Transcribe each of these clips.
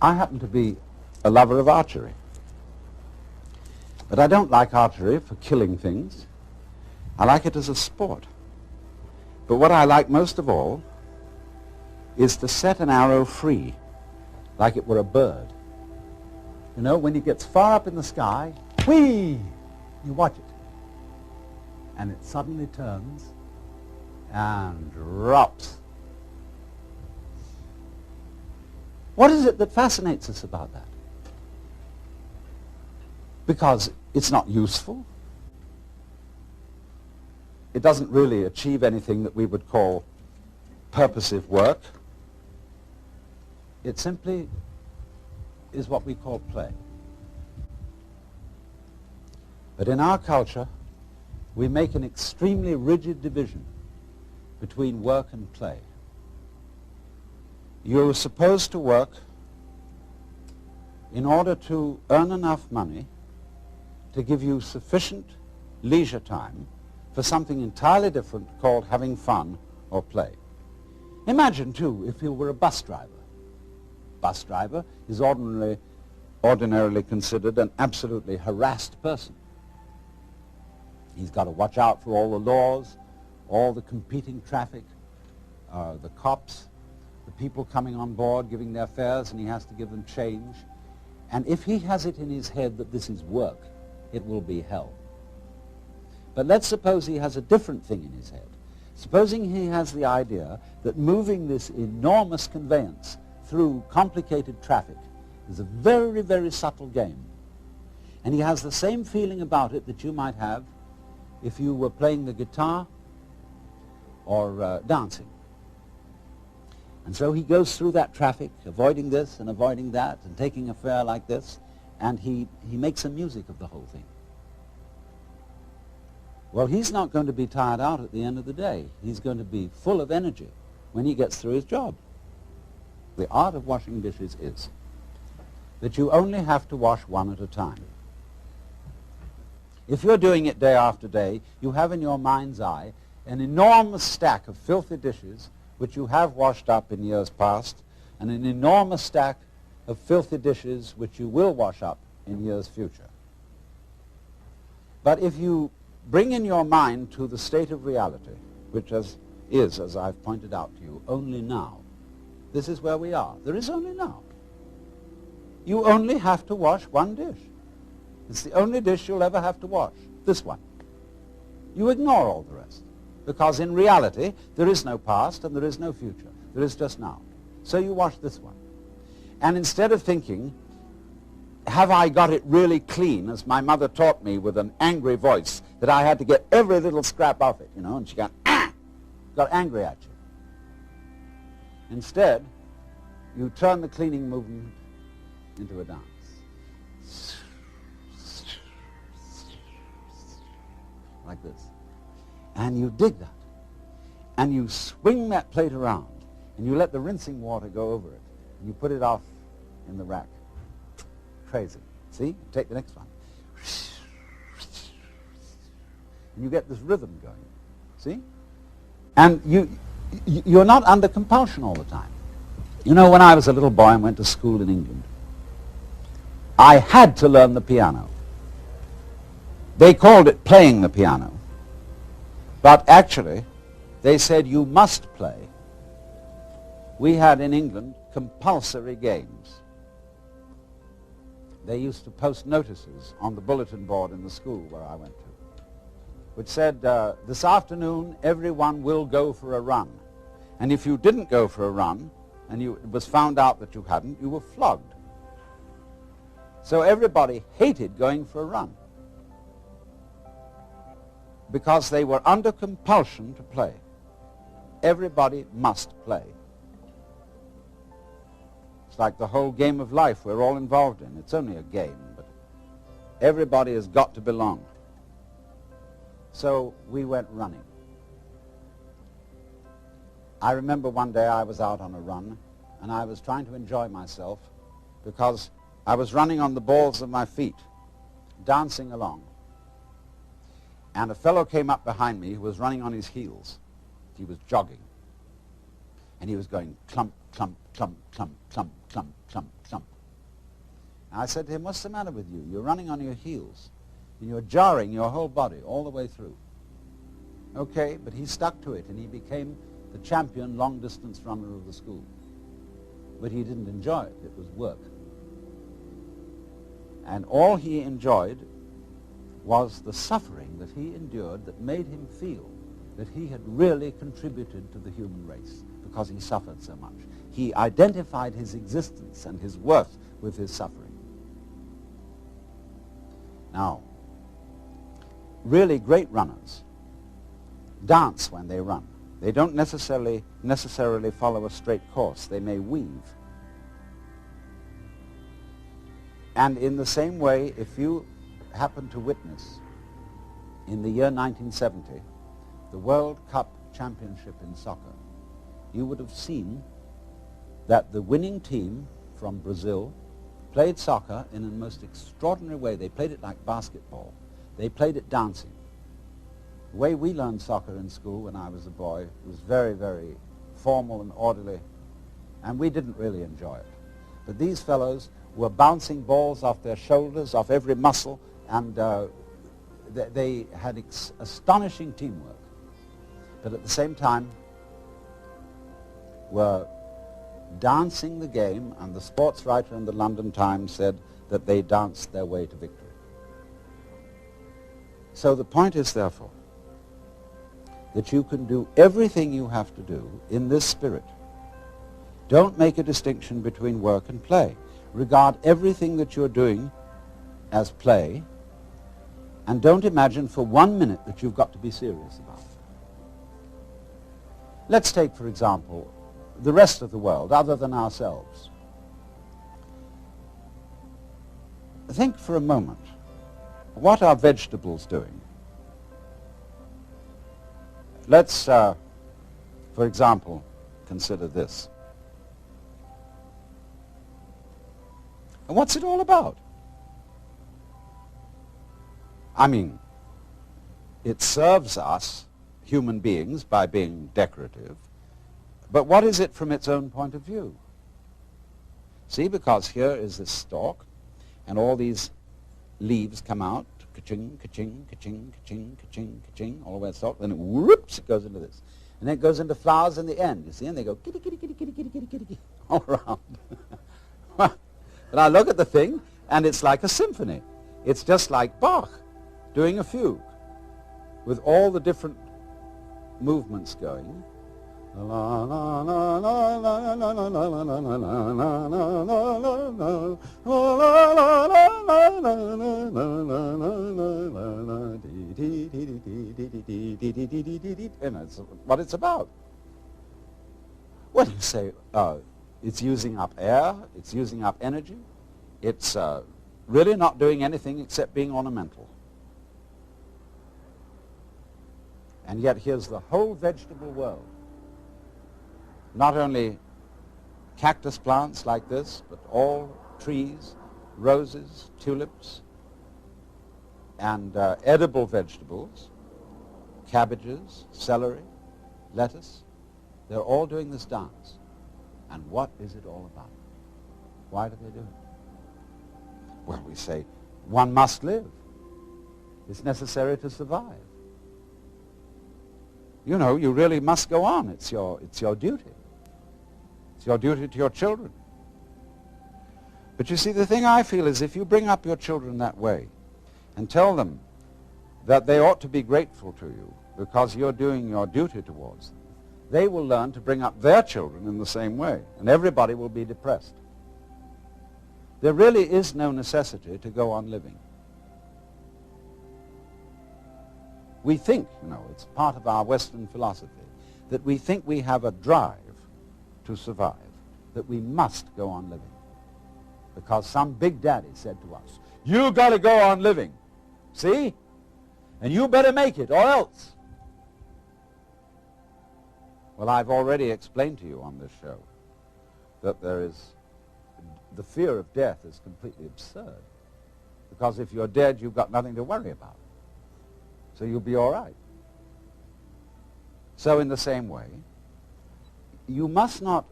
I happen to be a lover of archery. But I don't like archery for killing things. I like it as a sport. But what I like most of all is to set an arrow free, like it were a bird. You know, when it gets far up in the sky, whee! You watch it. And it suddenly turns and drops. What is it that fascinates us about that? Because it's not useful. It doesn't really achieve anything that we would call purposive work. It simply is what we call play. But in our culture, we make an extremely rigid division between work and play. You're supposed to work in order to earn enough money to give you sufficient leisure time for something entirely different called having fun or play. Imagine, too, if you were a bus driver. Bus driver is ordinarily considered an absolutely harassed person. He's got to watch out for all the laws, all the competing traffic, the cops, the people coming on board giving their fares, and he has to give them change. And if he has it in his head that this is work, it will be hell. But let's suppose he has a different thing in his head. Supposing he has the idea that moving this enormous conveyance through complicated traffic is a very, very subtle game. And he has the same feeling about it that you might have if you were playing the guitar or dancing. And so he goes through that traffic, avoiding this and avoiding that, and taking a fare like this, and he makes some music of the whole thing. Well, he's not going to be tired out at the end of the day. He's going to be full of energy when he gets through his job. The art of washing dishes is that you only have to wash one at a time. If you're doing it day after day, you have in your mind's eye an enormous stack of filthy dishes which you have washed up in years past, and an enormous stack of filthy dishes which you will wash up in years future. But if you bring in your mind to the state of reality, which is, as I've pointed out to you, only now. This is where we are. There is only now. You only have to wash one dish. It's the only dish you'll ever have to wash, this one. You ignore all the rest, because in reality, there is no past and there is no future. There is just now. So you wash this one. And instead of thinking, have I got it really clean, as my mother taught me with an angry voice, that I had to get every little scrap off it, you know, and she got angry at you. Instead, you turn the cleaning movement into a dance. Like this. And you dig that. And you swing that plate around, and you let the rinsing water go over it, and you put it off in the rack. Crazy. See? Take the next one. And you get this rhythm going. See? And you're not under compulsion all the time. You know, when I was a little boy and went to school in England, I had to learn the piano. They called it playing the piano. But actually, they said you must play. We had in England compulsory games. They used to post notices on the bulletin board in the school where I went to, which said, this afternoon everyone will go for a run. And if you didn't go for a run, and it was found out that you hadn't, you were flogged. So everybody hated going for a run, because they were under compulsion to play. Everybody must play. It's like the whole game of life we're all involved in. It's only a game, but everybody has got to belong. So we went running. I remember one day I was out on a run, and I was trying to enjoy myself because I was running on the balls of my feet, dancing along. And a fellow came up behind me who was running on his heels. He was jogging. And he was going clump, clump, clump, clump, clump, clump, clump, clump. And I said to him, what's the matter with you? You're running on your heels, and you're jarring your whole body all the way through. Okay, but he stuck to it, and he became the champion long-distance runner of the school. But he didn't enjoy it. It was work. And all he enjoyed was the suffering that he endured that made him feel that he had really contributed to the human race because he suffered so much. He identified his existence and his worth with his suffering. Now, really great runners dance when they run. They don't necessarily follow a straight course. They may weave. And in the same way, if you happen to witness in the year 1970 the World Cup Championship in soccer, you would have seen that the winning team from Brazil played soccer in a most extraordinary way. They played it like basketball. They played it dancing. The way we learned soccer in school when I was a boy was very, very formal and orderly, and we didn't really enjoy it. But these fellows were bouncing balls off their shoulders, off every muscle, and they had astonishing teamwork. But at the same time were dancing the game, and the sports writer in the London Times said that they danced their way to victory. So the point is, therefore, that you can do everything you have to do in this spirit. Don't make a distinction between work and play. Regard everything that you're doing as play, and don't imagine for 1 minute that you've got to be serious about it. Let's take, for example, the rest of the world, other than ourselves. Think for a moment, what are vegetables doing? Let's, for example, consider this. And what's it all about? I mean, it serves us, human beings, by being decorative, but what is it from its own point of view? See, because here is this stalk, and all these leaves come out, ka-ching, ka-ching, ka-ching, ka-ching, ka-ching, ka-ching, all the way to the stalk, then whoops, it goes into this. And then it goes into flowers in the end, you see, and they go kitty, kitty, kitty, kitty, kitty, kitty, kitty, kitty, all around. But I look at the thing, and it's like a symphony. It's just like Bach doing a fugue with all the different movements going. And that's what it's about. Well, you say, it's using up air, it's using up energy, it's really not doing anything except being ornamental. And yet here's the whole vegetable world. Not only cactus plants like this, but all trees, roses, tulips, and edible vegetables, cabbages, celery, lettuce. They're all doing this dance. And what is it all about? Why do they do it? Well, we say, one must live. It's necessary to survive. You know, you really must go on. It's your duty. It's your duty to your children. But you see, the thing I feel is if you bring up your children that way and tell them that they ought to be grateful to you because you're doing your duty towards them, they will learn to bring up their children in the same way, and everybody will be depressed. There really is no necessity to go on living. We think, you know, it's part of our Western philosophy, that we think we have a drive to survive, that we must go on living. Because some big daddy said to us, you got to go on living, see? And you better make it, or else. Well, I've already explained to you on this show that the fear of death is completely absurd. Because if you're dead, you've got nothing to worry about. So you'll be all right. So in the same way, you must not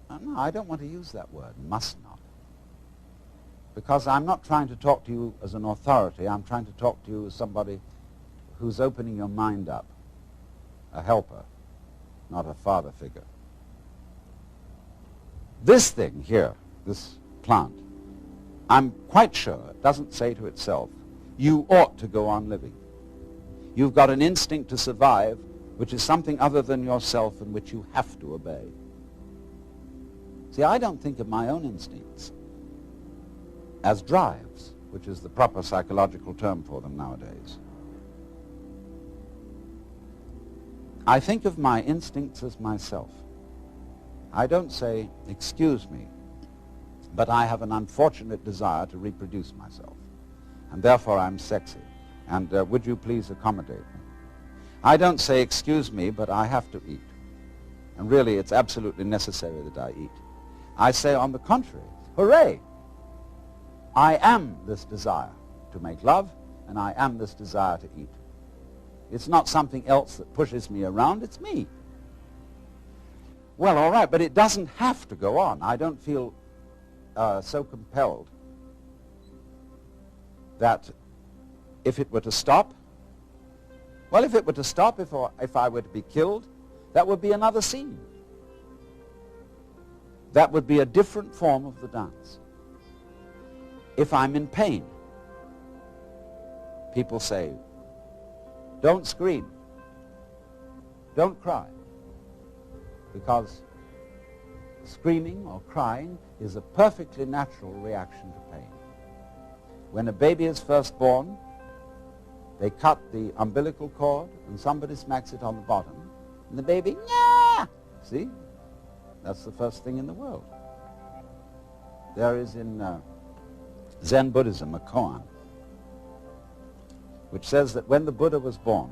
No, I don't want to use that word, must not. Because I'm not trying to talk to you as an authority. I'm trying to talk to you as somebody who's opening your mind up, a helper, not a father figure. This thing here, this plant, I'm quite sure it doesn't say to itself, you ought to go on living. You've got an instinct to survive, which is something other than yourself and which you have to obey. See, I don't think of my own instincts as drives, which is the proper psychological term for them nowadays. I think of my instincts as myself. I don't say, excuse me, but I have an unfortunate desire to reproduce myself, and therefore I'm sexy, and would you please accommodate me? I don't say, excuse me, but I have to eat, and really it's absolutely necessary that I eat. I say, on the contrary, hooray! I am this desire to make love, and I am this desire to eat. It's not something else that pushes me around, it's me. Well, all right, but it doesn't have to go on. I don't feel so compelled that if it were to stop, well, if it were to stop, if I were to be killed, that would be another scene. That would be a different form of the dance. If I'm in pain, people say, don't scream, don't cry, because screaming or crying is a perfectly natural reaction to pain. When a baby is first born, they cut the umbilical cord and somebody smacks it on the bottom, and the baby, yeah! See? That's the first thing in the world. There is in Zen Buddhism a koan which says that when the Buddha was born,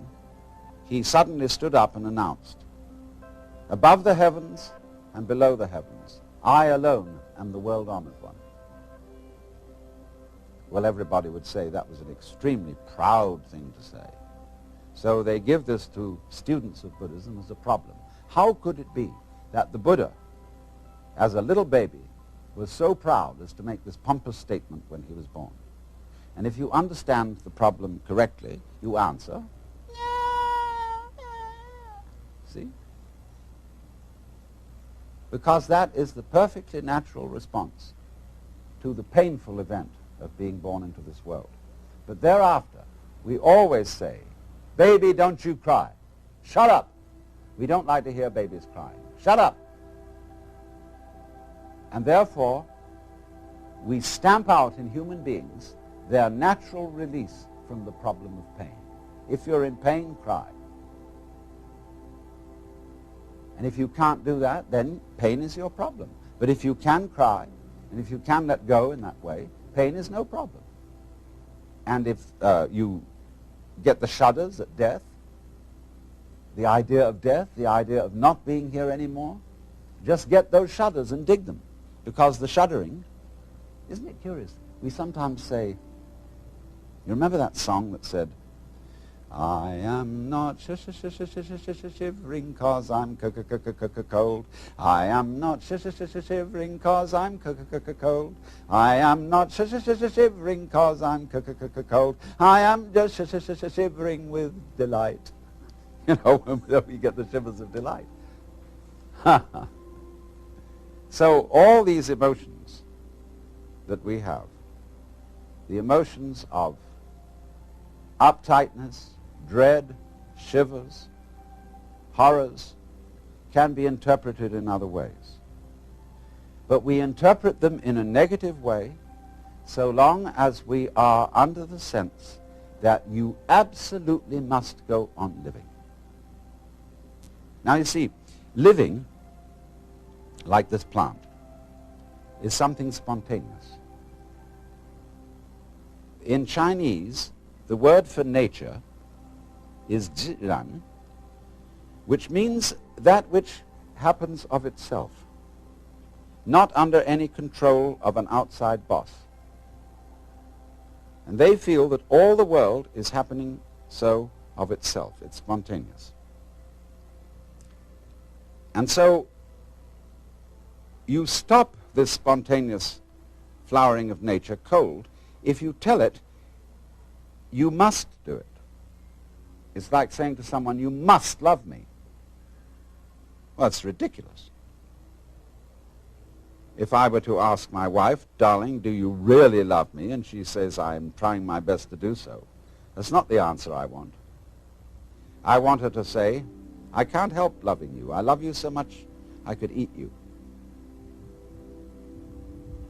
he suddenly stood up and announced, above the heavens and below the heavens, I alone am the world-honored one. Well, everybody would say that was an extremely proud thing to say. So they give this to students of Buddhism as a problem. How could it be that the Buddha, as a little baby, was so proud as to make this pompous statement when he was born? And if you understand the problem correctly, you answer, see? Because that is the perfectly natural response to the painful event of being born into this world. But thereafter, we always say, baby, don't you cry. Shut up. We don't like to hear babies crying. Shut up. And therefore, we stamp out in human beings their natural release from the problem of pain. If you're in pain, cry. And if you can't do that, then pain is your problem. But if you can cry, and if you can let go in that way, pain is no problem. And if you get the shudders at death, the idea of death, the idea of not being here anymore, just get those shudders and dig them. Because the shuddering, isn't it curious? We sometimes say, you remember that song that said, I am not shivering cause I'm cold. I am not shivering cause I'm cold. I am not shivering cause I'm cold. I am just shivering with delight. You know, when we get the shivers of delight. So all these emotions that we have, the emotions of uptightness, dread, shivers, horrors, can be interpreted in other ways. But we interpret them in a negative way so long as we are under the sense that you absolutely must go on living. Now you see, living, like this plant, is something spontaneous. In Chinese, the word for nature is zhiran, which means that which happens of itself, not under any control of an outside boss. And they feel that all the world is happening so of itself. It's spontaneous. And so you stop this spontaneous flowering of nature cold if you tell it you must do it. It's like saying to someone, you must love me. Well, it's ridiculous. If I were to ask my wife, darling, do you really love me? And she says, I'm trying my best to do so. That's not the answer I want. I want her to say, I can't help loving you. I love you so much I could eat you.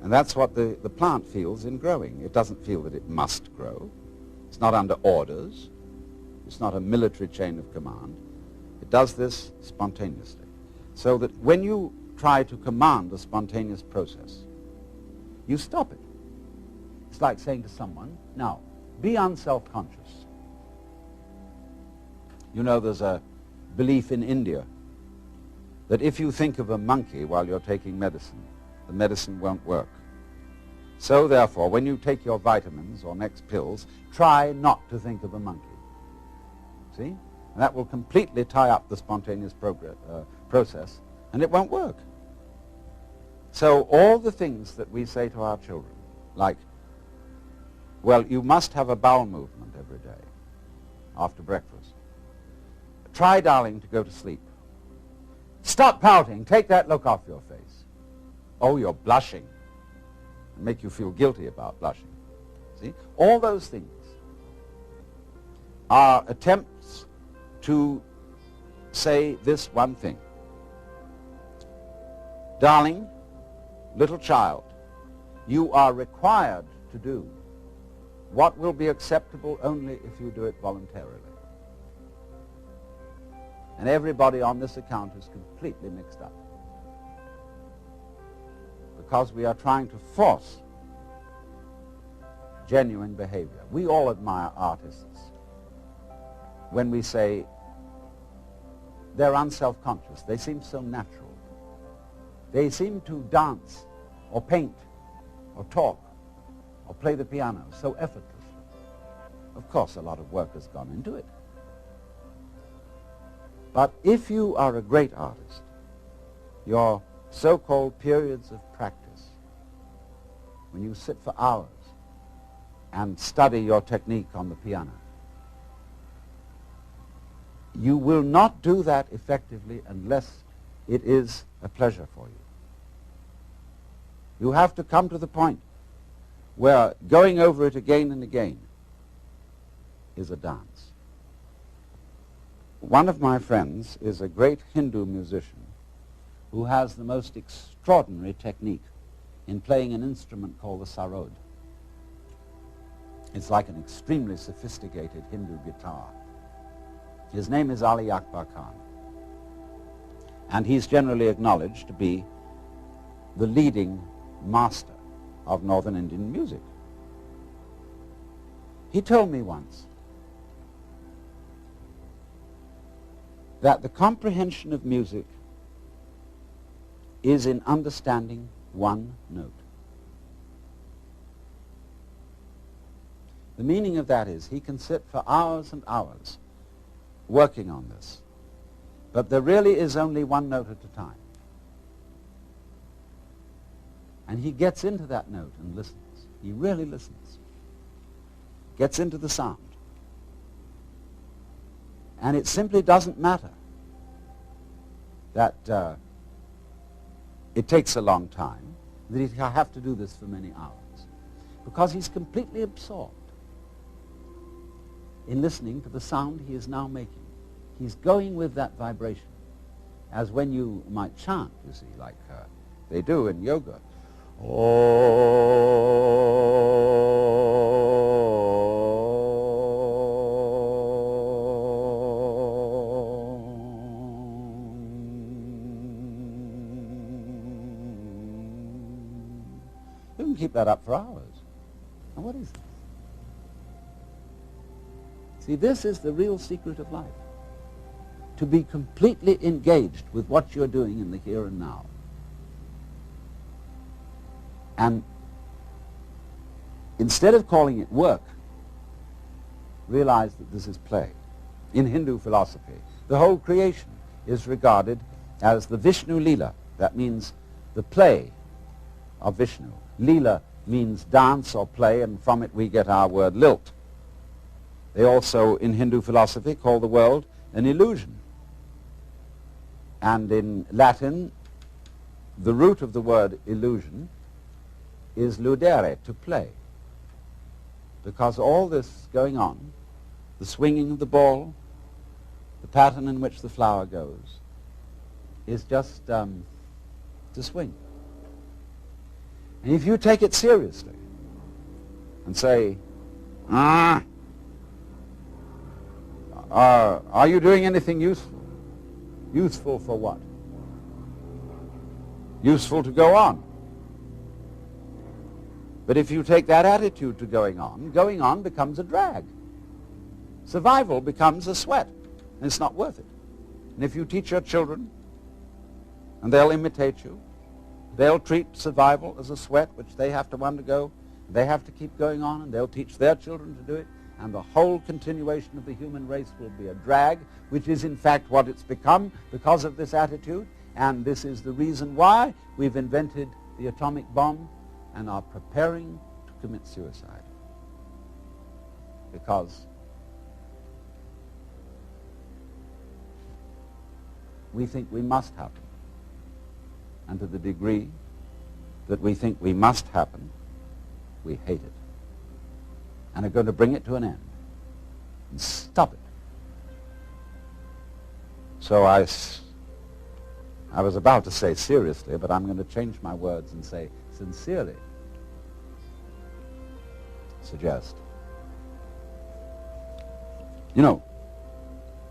And that's what the plant feels in growing. It doesn't feel that it must grow. It's not under orders. It's not a military chain of command. It does this spontaneously. So that when you try to command a spontaneous process, you stop it. It's like saying to someone, now, be unself-conscious. You know, there's a belief in India that if you think of a monkey while you're taking medicine, the medicine won't work. So therefore, when you take your vitamins or next pills, try not to think of a monkey. See? And that will completely tie up the spontaneous process, and it won't work. So all the things that we say to our children, like, well, you must have a bowel movement every day after breakfast. Try, darling, to go to sleep. Stop pouting. Take that look off your face. Oh, you're blushing. And make you feel guilty about blushing. See? All those things are attempts to say this one thing. Darling, little child, you are required to do what will be acceptable only if you do it voluntarily. And everybody on this account is completely mixed up, because we are trying to force genuine behavior. We all admire artists when we say they're unself-conscious. They seem so natural. They seem to dance or paint or talk or play the piano so effortlessly. Of course, a lot of work has gone into it. But if you are a great artist, your so-called periods of practice, when you sit for hours and study your technique on the piano, you will not do that effectively unless it is a pleasure for you. You have to come to the point where going over it again and again is a dance. One of my friends is a great Hindu musician who has the most extraordinary technique in playing an instrument called the sarod. It's like an extremely sophisticated Hindu guitar. His name is Ali Akbar Khan, and he's generally acknowledged to be the leading master of Northern Indian music. He told me once that the comprehension of music is in understanding one note. The meaning of that is he can sit for hours and hours working on this, but there really is only one note at a time. And he gets into that note and listens. He really listens. Gets into the sound. And it simply doesn't matter that it takes a long time, that he'll have to do this for many hours, because he's completely absorbed in listening to the sound he is now making. He's going with that vibration, as when you might chant, you see, like they do in yoga. You can keep that up for hours. Now what is this? See, this is the real secret of life. To be completely engaged with what you're doing in the here and now. And instead of calling it work, realize that this is play. In Hindu philosophy, the whole creation is regarded as the Vishnu Leela. That means the play of Vishnu. Leela means dance or play, and from it we get our word lilt. They also, in Hindu philosophy, call the world an illusion. And in Latin, the root of the word illusion is ludere, to play. Because all this going on, the swinging of the ball, the pattern in which the flower goes, is just to swing. And if you take it seriously and say, are you doing anything useful? Useful for what? Useful to go on. But if you take that attitude to going on becomes a drag. Survival becomes a sweat, and it's not worth it. And if you teach your children, and they'll imitate you, they'll treat survival as a sweat which they have to undergo, they have to keep going on, and they'll teach their children to do it, and the whole continuation of the human race will be a drag, which is in fact what it's become because of this attitude. And this is the reason why we've invented the atomic bomb and are preparing to commit suicide. Because we think we must happen. And to the degree that we think we must happen, we hate it. And are going to bring it to an end. And stop it. So I was about to say seriously, but I'm going to change my words and say sincerely suggest. You know,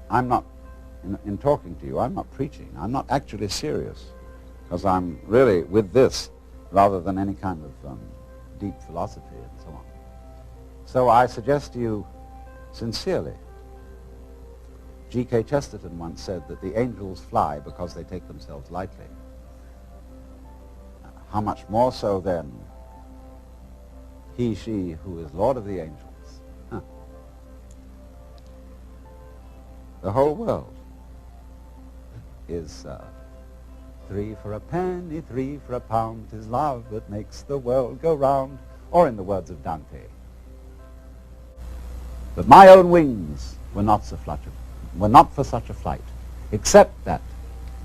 I'm not, in talking to you, I'm not preaching. I'm not actually serious, because I'm really with this rather than any kind of deep philosophy and so on. So I suggest to you sincerely. G.K. Chesterton once said that the angels fly because they take themselves lightly. How much more so then he, she who is Lord of the angels. Huh. The whole world is 3 for a penny, 3 for a pound, 'tis love that makes the world go round, or in the words of Dante. But my own wings were not for such a flight, except that,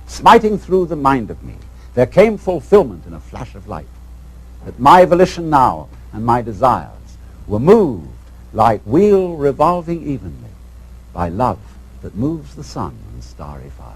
smiting through the mind of me, there came fulfillment in a flash of light, that my volition now and my desires were moved like wheel revolving evenly by love that moves the sun and starry fire.